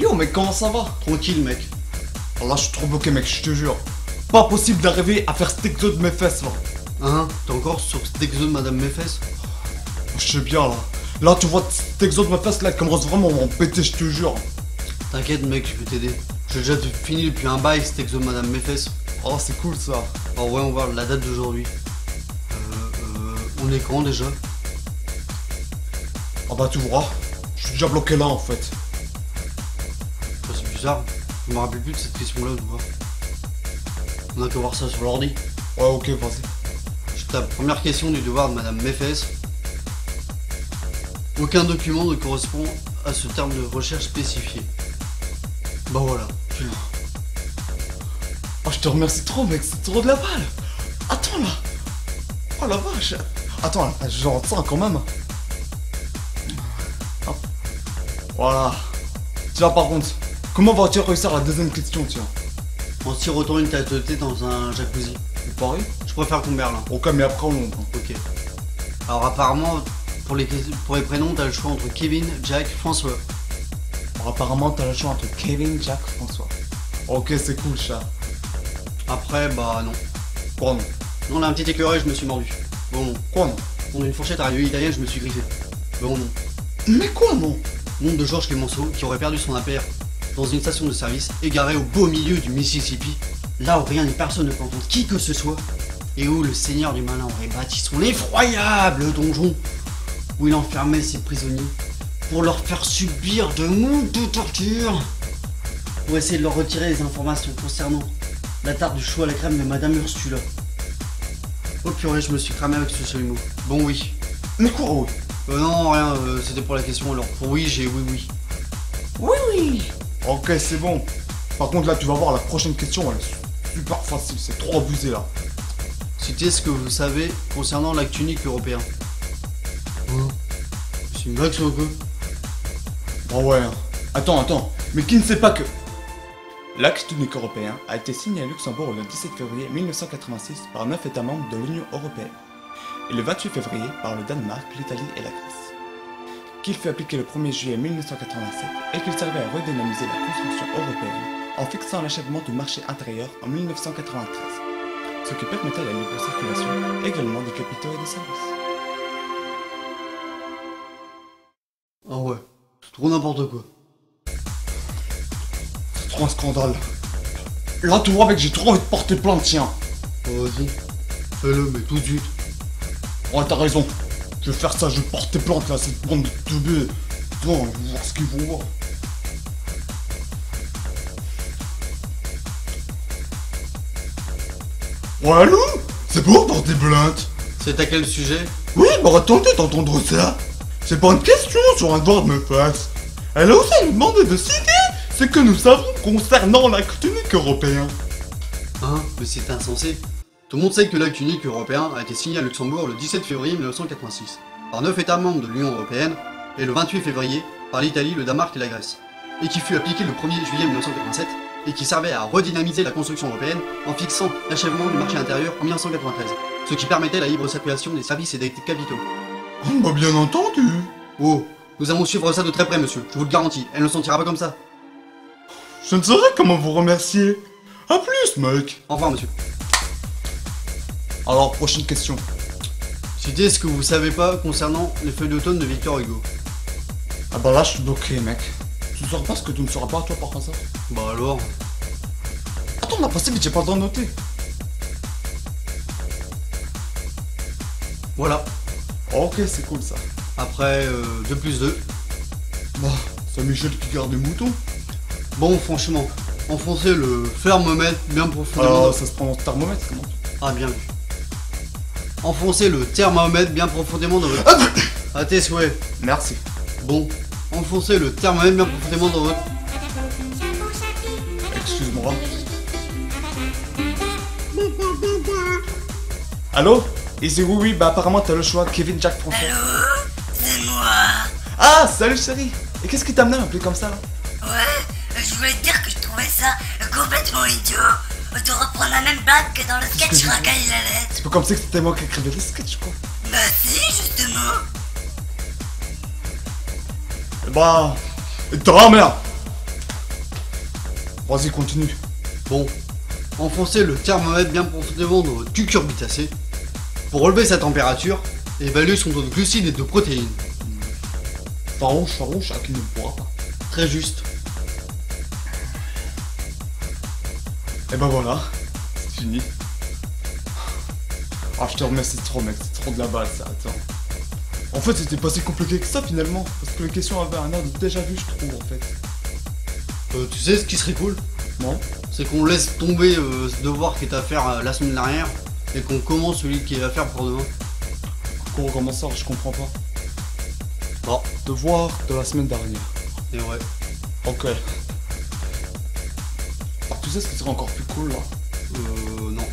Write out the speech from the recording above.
Yo mec, comment ça va? Tranquille mec. Oh là je suis trop bloqué mec, je te jure. Pas possible d'arriver à faire cet exo de mes fesses là. Hein? T'es encore sur cet exo de Madame Méfesse? Je sais bien là. Là tu vois cet exo de mes fesses là, il commence vraiment à m'en péter, je te jure. T'inquiète mec, je peux t'aider. J'ai déjà fini depuis un bail cet exo de Madame Méfesse. Oh c'est cool ça. Alors ouais, on va voir la date d'aujourd'hui. On est quand déjà? Ah bah tu vois, je suis déjà bloqué là en fait. Ça c'est bizarre. Je me rappelle plus de cette question là, tu vois. On a qu'à voir ça sur l'ordi. Ouais ok, vas-y. Je tape première question du devoir de Madame Méfesse. Aucun document ne correspond à ce terme de recherche spécifié. Bah voilà, tu l'as. Oh je te remercie trop mec, c'est trop de la balle. Attends là. Oh la vache. Attends là, je rentre ça quand même. Hop. Voilà. Tiens par contre, comment vas-tu réussir la deuxième question tiens? En sirotant une tasse de thé dans un jacuzzi. Vous pareil? Je préfère Comberlin. Ok mais après on l'ombre. Ok. Alors apparemment, pour les prénoms, t'as le choix entre Kevin, Jack, François. Alors, apparemment t'as le choix entre Kevin, Jack, François. Ok c'est cool chat. Après, bah non. Quoi non? Non, là un petit écureuil, je me suis mordu. Bon non. Quoi non? On a une fourchette à radio italienne, je me suis griffé. Bon non. Mais quoi non? Nom de Georges Clemenceau qui aurait perdu son APR dans une station de service égarée au beau milieu du Mississippi, là où rien ni personne ne peut entendre qui que ce soit, et où le seigneur du malin aurait bâti son effroyable donjon, où il enfermait ses prisonniers pour leur faire subir de moult tortures, pour essayer de leur retirer les informations concernant la tarte du chou à la crème de Madame Ursula. Oh purée, je me suis cramé avec ce seuil mot. Bon oui. Mais quoi oui? Non, rien, c'était pour la question, alors pour oui, j'ai oui oui. Oui oui. Ok c'est bon. Par contre là tu vas voir la prochaine question, elle est super facile, c'est trop abusé là. Citez ce que vous savez concernant l'acte unique européen. C'est une blague ça ou quoi? Oh ouais. Attends. Mais qui ne sait pas que l'acte unique européen a été signé à Luxembourg le 17 février 1986 par 9 États membres de l'Union européenne et le 28 février par le Danemark, l'Italie et la Grèce. Qu'il fut appliqué le 1er juillet 1987 et qu'il servait à redynamiser la construction européenne en fixant l'achèvement du marché intérieur en 1993, ce qui permettait la libre circulation également des capitaux et des services. Ah ouais, c'est trop n'importe quoi. C'est trop un scandale. Là tu vois mec, j'ai trop envie de porter plainte tiens. Oh, vas-y, fais-le mais tout de suite. Ouais t'as raison. Je vais faire ça, je vais porter plainte là, cette bande de teubés. Attends, je vais voir ce qu'ils vont voir. Ouais allô? C'est pour porter plainte? C'est à quel sujet? Oui, bah attendez d'entendre ça. C'est pas une question sur un devoir de me face. Elle a aussi nous demandé de citer ce que nous savons concernant l'acte unique européen. Hein? Mais c'est insensé. Tout le monde sait que l'acte unique européen a été signé à Luxembourg le 17 février 1986 par 9 États membres de l'Union européenne et le 28 février par l'Italie, le Danemark et la Grèce, et qui fut appliqué le 1er juillet 1987 et qui servait à redynamiser la construction européenne en fixant l'achèvement du marché intérieur en 1993, ce qui permettait la libre circulation des services et des capitaux. On m'a bien entendu. Oh, nous allons suivre ça de très près, monsieur, je vous le garantis, elle ne s'en tirera pas comme ça. Je ne saurais comment vous remercier. A plus, mec. Au revoir, monsieur. Alors, prochaine question. Citez ce que vous savez pas concernant les feuilles d'automne de Victor Hugo. Ah bah là, je suis bloqué, mec. Tu ne sauras pas ce que tu ne sauras pas, toi, par hasard? Bah alors. Attends, on a passé, mais j'ai pas le temps de noter. Voilà. Ok, c'est cool, ça. Après 2 plus 2. Bah, c'est Michel qui garde les moutons. Bon, franchement, enfoncez le thermomètre bien profondément. Ça se prononce thermomètre, comment? Ah, bien vu. Enfoncez le thermomètre bien profondément dans votre... À tes souhaits. Merci. Bon, enfoncez le thermomètre bien profondément dans votre... Excuse-moi. Allô? Ici oui, bah apparemment t'as le choix, Kevin, Jack, François. Allô? C'est moi. Ah, salut chérie. Et qu'est-ce qui t'a amené à m'appeler comme ça là? Ouais, je voulais te dire que je trouvais ça complètement idiot de reprendre la même blague que dans le sketch que j'ai Racaille la lettre. C'est pas comme ça que c'était moi qui écrivais les sketchs quoi. Bah si, justement. Bah... Ta mère. Vas-y, continue. Bon, enfoncez le thermomètre bien profondément dans votre cucurbitacé pour relever sa température et évaluer son taux de glucides et de protéines. Farouche, à qui ne le pourra pas. Très juste. Et ben voilà, c'est fini. Ah, je te remercie trop, mec, c'est trop de la balle ça, attends. En fait, c'était pas si compliqué que ça finalement, parce que les questions avaient un air de déjà vu, je trouve, en fait. Tu sais ce qui serait cool? Non? C'est qu'on laisse tomber ce devoir qui est à faire la semaine dernière et qu'on commence celui qui est à faire pour demain. Qu'on recommence ça, je comprends pas. Bon, Devoir de la semaine dernière. et ouais. Ok. Alors, tu sais ce qui serait encore plus cool là? Non.